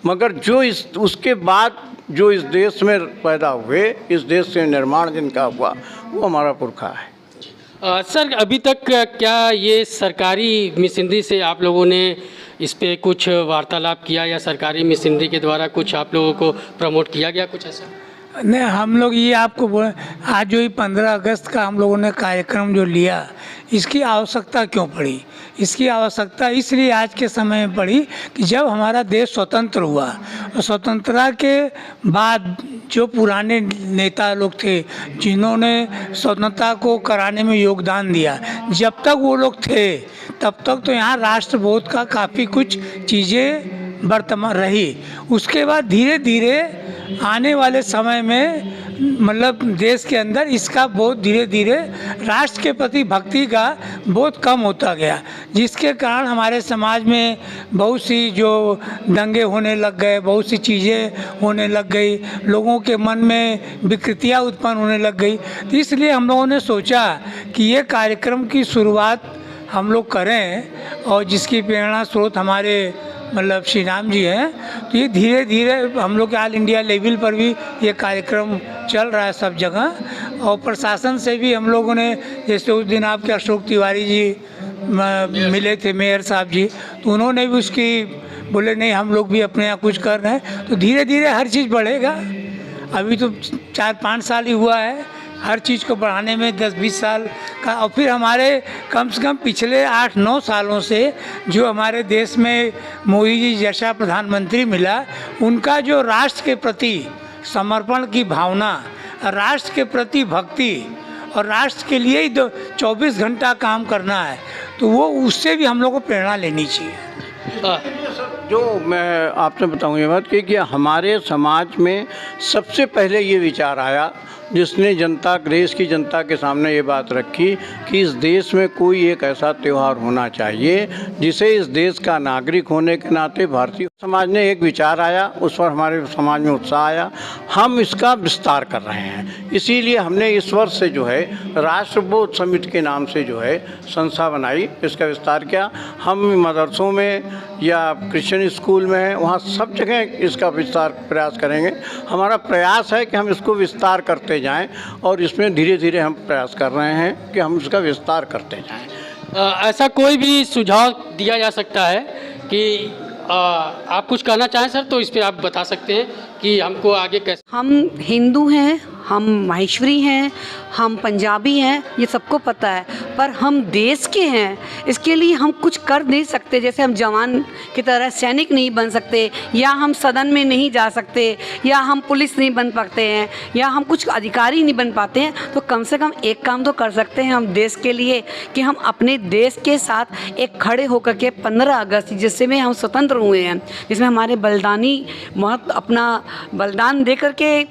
मगर जो उसके बाद जो इस देश में पैदा हुए, इस देश से निर्माण जिनका हुआ, वो हमारा पुरखा है। सर अभी तक क्या ये सरकारी मिशनरी से आप लोगों ने इस पे कुछ वार्तालाप किया या सरकारी मिशनरी के द्वारा कुछ आप लोगों को प्रमोट किया गया, कुछ ऐसा? नहीं, हम लोग ये आपको बोले, आज जो ये 15 अगस्त का हम लोगों ने कार्यक्रम जो लिया, इसकी आवश्यकता क्यों पड़ी? इसकी आवश्यकता इसलिए आज के समय में पड़ी कि जब हमारा देश स्वतंत्र हुआ और स्वतंत्रता के बाद जो पुराने नेता लोग थे जिन्होंने स्वतंत्रता को कराने में योगदान दिया, जब तक वो लोग थे तब तक तो यहाँ राष्ट्रबोध का काफ़ी कुछ चीज़ें वर्तमान रही। उसके बाद धीरे धीरे आने वाले समय में मतलब देश के अंदर इसका बहुत धीरे धीरे राष्ट्र के प्रति भक्ति का बहुत कम होता गया, जिसके कारण हमारे समाज में बहुत सी जो दंगे होने लग गए, बहुत सी चीज़ें होने लग गई, लोगों के मन में विकृतियाँ उत्पन्न होने लग गई। तो इसलिए हम लोगों ने सोचा कि ये कार्यक्रम की शुरुआत हम लोग करें, और जिसकी प्रेरणा स्रोत हमारे मतलब श्री राम जी हैं। तो ये धीरे धीरे हम लोग के ऑल इंडिया लेवल पर भी ये कार्यक्रम चल रहा है सब जगह, और प्रशासन से भी हम लोगों ने, जैसे उस दिन आपके अशोक तिवारी जी मिले थे मेयर साहब जी, तो उन्होंने भी उसकी बोले नहीं हम लोग भी अपने यहाँ कुछ कर रहे हैं। तो धीरे धीरे हर चीज़ बढ़ेगा। अभी तो 4-5 साल ही हुआ है, हर चीज़ को बढ़ाने में 10-20 साल का। और फिर हमारे कम से कम पिछले 8-9 सालों से जो हमारे देश में मोदी जी जैसा प्रधानमंत्री मिला, उनका जो राष्ट्र के प्रति समर्पण की भावना, राष्ट्र के प्रति भक्ति और राष्ट्र के लिए ही 24 घंटा काम करना है, तो वो उससे भी हम लोग को प्रेरणा लेनी चाहिए। जो मैं आपसे बताऊँ ये बात कि हमारे समाज में सबसे पहले ये विचार आया जिसने देश की जनता के सामने ये बात रखी कि इस देश में कोई एक ऐसा त्यौहार होना चाहिए जिसे इस देश का नागरिक होने के नाते भारतीय समाज ने एक विचार आया, उस पर हमारे समाज में उत्साह आया, हम इसका विस्तार कर रहे हैं। इसीलिए हमने इस वर्ष से जो है राष्ट्रबोध समिति के नाम से जो है संस्था बनाई, इसका विस्तार किया। हम मदरसों में या क्रिश्चियन स्कूल में, वहाँ सब जगह इसका विस्तार प्रयास करेंगे। हमारा प्रयास है कि हम इसको विस्तार करते जाएं, और इसमें धीरे धीरे हम प्रयास कर रहे हैं कि हम इसका विस्तार करते जाएं। ऐसा कोई भी सुझाव दिया जा सकता है कि आप कुछ कहना चाहें सर, तो इस पर आप बता सकते हैं कि हमको आगे कैसे। हम हिंदू हैं, हम माहेश्वरी हैं, हम पंजाबी हैं, ये सबको पता है, पर हम देश के हैं, इसके लिए हम कुछ कर नहीं सकते। जैसे हम जवान की तरह सैनिक नहीं बन सकते, या हम सदन में नहीं जा सकते, या हम पुलिस नहीं बन पाते हैं, या हम कुछ अधिकारी नहीं बन पाते हैं, तो कम से कम एक काम तो कर सकते हैं हम देश के लिए, कि हम अपने देश के साथ एक खड़े होकर के 15 अगस्त जिससे में हम स्वतंत्र हुए हैं, जिसमें हमारे बलिदानी बहुत अपना बलिदान दे करके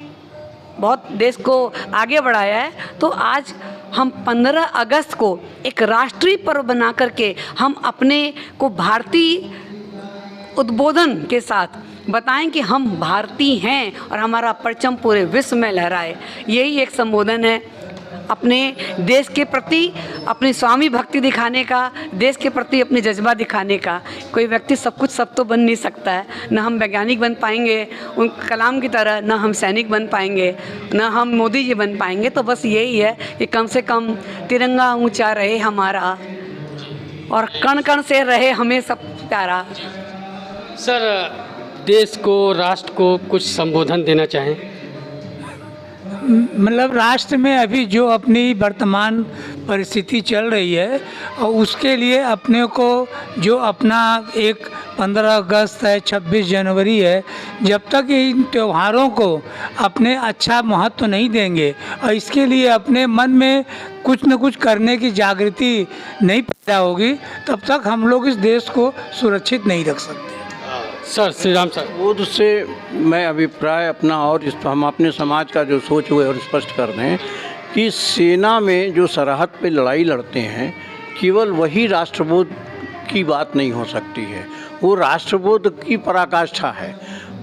बहुत देश को आगे बढ़ाया है, तो आज हम 15 अगस्त को एक राष्ट्रीय पर्व बना करके हम अपने को भारतीय उद्बोधन के साथ बताएं कि हम भारतीय हैं और हमारा परचम पूरे विश्व में लहराए। यही एक संबोधन है अपने देश के प्रति, अपनी स्वामी भक्ति दिखाने का, देश के प्रति अपने जज्बा दिखाने का। कोई व्यक्ति सब कुछ सब तो बन नहीं सकता है, न हम वैज्ञानिक बन पाएंगे उन कलाम की तरह, न हम सैनिक बन पाएंगे, न हम मोदी जी बन पाएंगे। तो बस यही है कि कम से कम तिरंगा ऊंचा रहे हमारा, और कण कण से रहे हमें सब प्यारा। सर, देश को, राष्ट्र को कुछ संबोधन देना चाहें? मतलब राष्ट्र में अभी जो अपनी वर्तमान परिस्थिति चल रही है, और उसके लिए अपने को जो अपना एक 15 अगस्त है, 26 जनवरी है, जब तक इन त्योहारों को अपने अच्छा महत्व नहीं देंगे और इसके लिए अपने मन में कुछ न कुछ करने की जागृति नहीं पैदा होगी, तब तक हम लोग इस देश को सुरक्षित नहीं रख सकते। सर, श्री राम सर, बोध से मैं अभिप्राय अपना, और इस पर हम अपने समाज का जो सोच हुए और स्पष्ट कर दें कि सेना में जो सरहद पे लड़ाई लड़ते हैं, केवल वही राष्ट्रबोध की बात नहीं हो सकती है, वो राष्ट्रबोध की पराकाष्ठा है।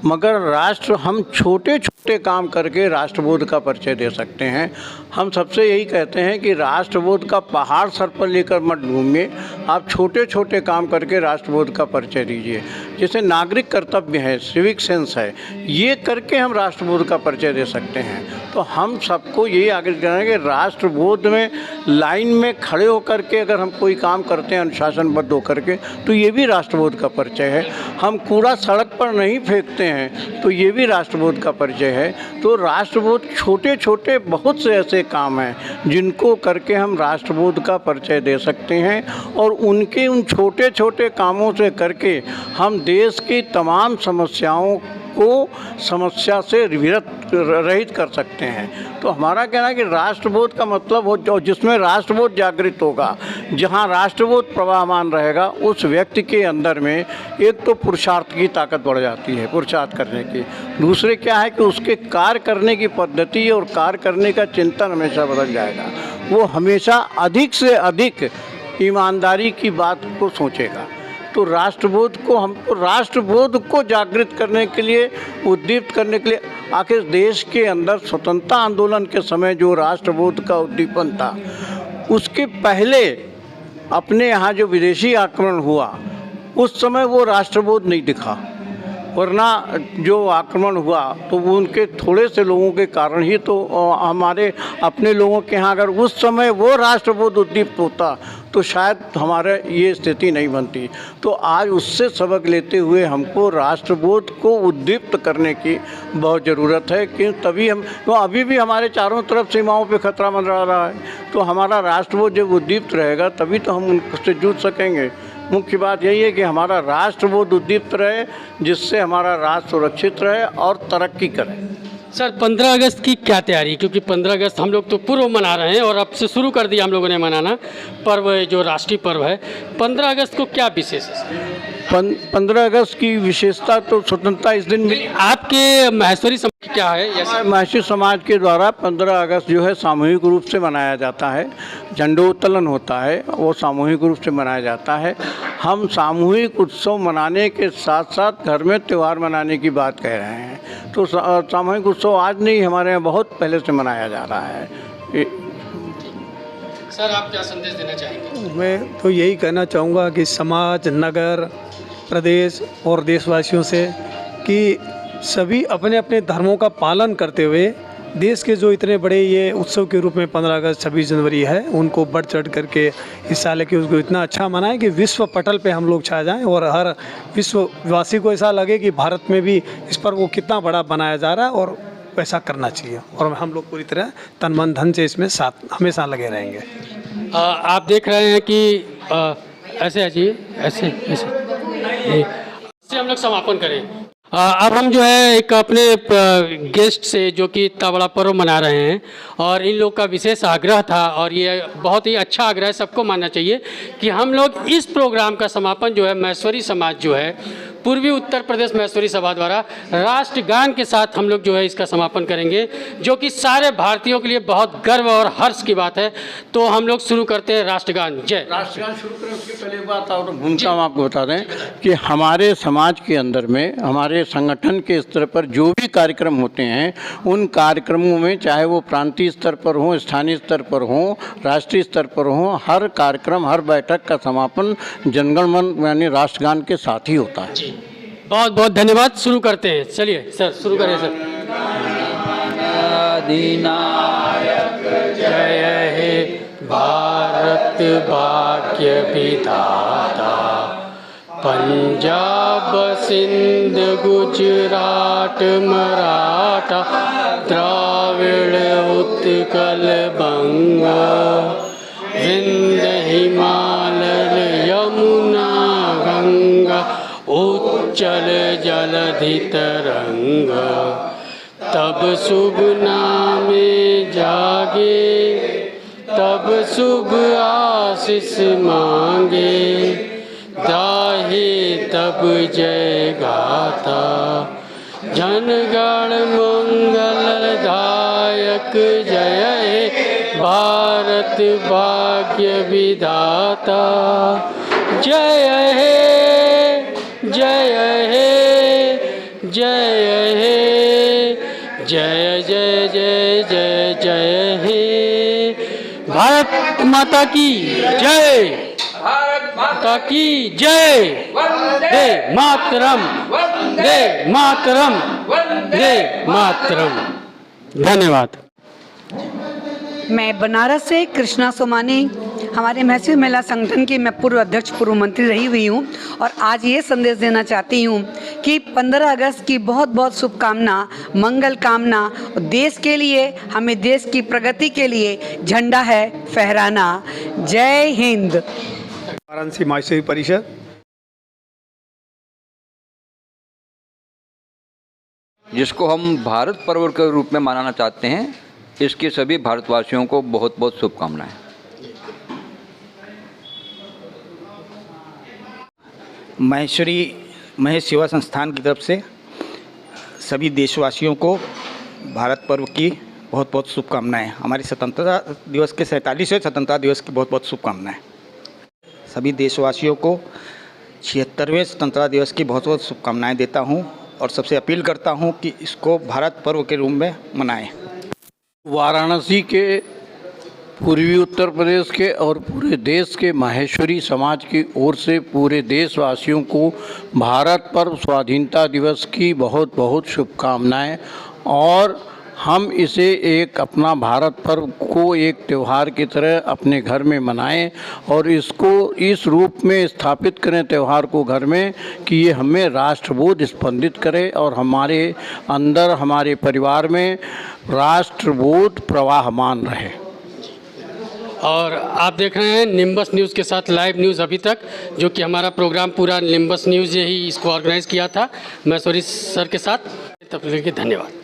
मगर राष्ट्र, हम छोटे छोटे काम करके राष्ट्रबोध का परिचय दे सकते हैं। हम सबसे यही कहते हैं कि राष्ट्रबोध का पहाड़ सर पर लेकर मत घूमिए, आप छोटे छोटे काम करके राष्ट्रबोध का परिचय दीजिए। जैसे नागरिक कर्तव्य है, सिविक सेंस है, ये करके हम राष्ट्रबोध का परिचय दे सकते हैं। तो हम सबको यही आगे करेंगे कि राष्ट्रबोध में लाइन में खड़े होकर के अगर हम कोई काम करते हैं अनुशासनबद्ध होकर के, तो ये भी राष्ट्रबोध का परिचय है। हम कूड़ा सड़क पर नहीं फेंकते हैं, तो ये भी राष्ट्रबोध का परिचय हैं। तो राष्ट्रबोध छोटे छोटे बहुत से ऐसे काम हैं जिनको करके हम राष्ट्रबोध का परिचय दे सकते हैं, और उनके उन छोटे छोटे कामों से करके हम देश की तमाम समस्याओं को समस्या से रहित कर सकते हैं। तो हमारा कहना है कि राष्ट्रबोध का मतलब हो जो जिसमें राष्ट्रबोध जागृत होगा, जहाँ राष्ट्रबोध प्रवाहमान रहेगा, उस व्यक्ति के अंदर में एक तो पुरुषार्थ की ताकत बढ़ जाती है, पुरुषार्थ करने की। दूसरे क्या है कि उसके कार्य करने की पद्धति और कार्य करने का चिंतन हमेशा बदल जाएगा। वो हमेशा अधिक से अधिक ईमानदारी की बात को सोचेगा। तो राष्ट्रबोध को हमको राष्ट्रबोध को जागृत करने के लिए, उद्दीप्त करने के लिए, आखिर देश के अंदर स्वतंत्रता आंदोलन के समय जो राष्ट्रबोध का उद्दीपन था, उसके पहले अपने यहाँ जो विदेशी आक्रमण हुआ उस समय वो राष्ट्रबोध नहीं दिखा, वरना जो आक्रमण हुआ तो वो उनके थोड़े से लोगों के कारण ही तो हमारे अपने लोगों के यहाँ अगर उस समय वो राष्ट्रबोध उद्दीप्त होता तो शायद हमारे ये स्थिति नहीं बनती। तो आज उससे सबक लेते हुए हमको राष्ट्रबोध को उद्दीप्त करने की बहुत ज़रूरत है, कि तभी हम तो अभी भी हमारे चारों तरफ सीमाओं पे खतरा मंडरा रहा है। तो हमारा राष्ट्रबोध जब उद्दीप्त रहेगा तभी तो हम उनसे जूझ सकेंगे। मुख्य बात यही है कि हमारा राष्ट्रबोध उद्दीप्त रहे, जिससे हमारा राष्ट्र सुरक्षित रहे और तरक्की करे। सर 15 अगस्त की क्या तैयारी, क्योंकि 15 अगस्त हम लोग तो पूर्व मना रहे हैं और अब से शुरू कर दिया हम लोगों ने मनाना पर्व, जो राष्ट्रीय पर्व है। 15 अगस्त को क्या विशेष है? 15 अगस्त की विशेषता तो स्वतंत्रता इस दिन मिली। आपके महेश्वरी समाज क्या है? महेश्वरी समाज के द्वारा 15 अगस्त जो है सामूहिक रूप से मनाया जाता है। झंडोत्तोलन होता है, वो सामूहिक रूप से मनाया जाता है। हम सामूहिक उत्सव मनाने के साथ साथ घर में त्यौहार मनाने की बात कह रहे हैं। तो सामूहिक उत्सव आज नहीं, हमारे यहाँ बहुत पहले से मनाया जा रहा है। सर आप क्या संदेश देना चाहेंगे? मैं तो यही कहना चाहूँगा कि समाज, नगर, प्रदेश और देशवासियों से कि सभी अपने अपने धर्मों का पालन करते हुए देश के जो इतने बड़े ये उत्सव के रूप में 15 अगस्त 26 जनवरी है, उनको बढ़ चढ़ करके हिस्सा लेके उसको इतना अच्छा मनाएं कि विश्व पटल पे हम लोग छा जाएं और हर विश्ववासी को ऐसा लगे कि भारत में भी इस पर वो कितना बड़ा बनाया जा रहा है और वैसा करना चाहिए। और हम लोग पूरी तरह तन मन धन से इसमें साथ हमेशा लगे रहेंगे। आप देख रहे हैं कि ऐसे अजीब ऐसे हम लोग समापन करें। अब हम जो है एक अपने गेस्ट से, जो कि इतना बड़ा पर्व मना रहे हैं, और इन लोग का विशेष आग्रह था, और ये बहुत ही अच्छा आग्रह है, सबको मानना चाहिए कि हम लोग इस प्रोग्राम का समापन जो है महेश्वरी समाज जो है पूर्वी उत्तर प्रदेश महेश्वरी सभा द्वारा राष्ट्रगान के साथ हम लोग जो है इसका समापन करेंगे, जो कि सारे भारतीयों के लिए बहुत गर्व और हर्ष की बात है। तो हम लोग शुरू करते हैं राष्ट्रगान। जय। राष्ट्रगान शुरू करें उसके पहले एक बात और भूमिका हम आपको बता दें कि हमारे समाज के अंदर में, हमारे संगठन के स्तर पर जो भी कार्यक्रम होते हैं, उन कार्यक्रमों में चाहे वो प्रांतीय स्तर पर हों, स्थानीय स्तर पर हों, राष्ट्रीय स्तर पर हों, हर कार्यक्रम, हर बैठक का समापन जनगण मन यानी राष्ट्रगान के साथ ही होता है। बहुत बहुत धन्यवाद। शुरू करते हैं, चलिए सर शुरू करें सर। अधिनायक जय हे भारत भाग्य विधाता, पंजाब सिंध गुजरात मराठा द्राविड़ उत्कल बंगा, विंध्य हिमालय यमुना गंगा उच्चल जलधि तरंग, तब शुभ नामे जागे, तब शुभ आशीष मांगे, गाहे तब जय गाथा, जनगण मंगल दायक जय हे भारत भाग्य विधाता, जय हे जय हे जय हे जय जय जय जय जय हे। भारत माता की जय, भारत माता की जय, वंदे मातरम, वंदे मातरम, वंदे मातरम। धन्यवाद। मैं बनारस से कृष्णा सोमानी हमारे मैसूर मेला संगठन की मैं पूर्व अध्यक्ष पूर्व मंत्री रही हुई हूँ और आज ये संदेश देना चाहती हूँ कि 15 अगस्त की बहुत बहुत शुभकामना, मंगल कामना। देश के लिए, हमें देश की प्रगति के लिए झंडा है फहराना। जय हिंद। वाराणसी माहेश्वरी परिषद। जिसको हम भारत पर्व के रूप में मनाना चाहते हैं, इसकी सभी भारतवासियों को बहुत बहुत शुभकामनाएं। महेश सेवा संस्थान की तरफ से सभी देशवासियों को भारत पर्व की बहुत बहुत शुभकामनाएं। हमारी स्वतंत्रता दिवस के 47वें स्वतंत्रता दिवस की बहुत बहुत शुभकामनाएं। सभी देशवासियों को 76वें स्वतंत्रता दिवस की बहुत बहुत शुभकामनाएं देता हूं और सबसे अपील करता हूं कि इसको भारत पर्व के रूप में मनाएं। वाराणसी के, पूर्वी उत्तर प्रदेश के और पूरे देश के माहेश्वरी समाज की ओर से पूरे देशवासियों को भारत पर्व स्वाधीनता दिवस की बहुत बहुत शुभकामनाएं। और हम इसे एक अपना भारत पर्व को एक त्यौहार की तरह अपने घर में मनाएं और इसको इस रूप में स्थापित करें त्यौहार को घर में कि ये हमें राष्ट्रबोध स्पंदित करे और हमारे अंदर, हमारे परिवार में राष्ट्रबोध प्रवाहमान रहे। और आप देख रहे हैं निम्बस न्यूज़ के साथ लाइव न्यूज़ अभी तक, जो कि हमारा प्रोग्राम पूरा निम्बस न्यूज़ ही इसको ऑर्गेनाइज़ किया था मैसूरी सर के साथ। तब तक के लिए धन्यवाद।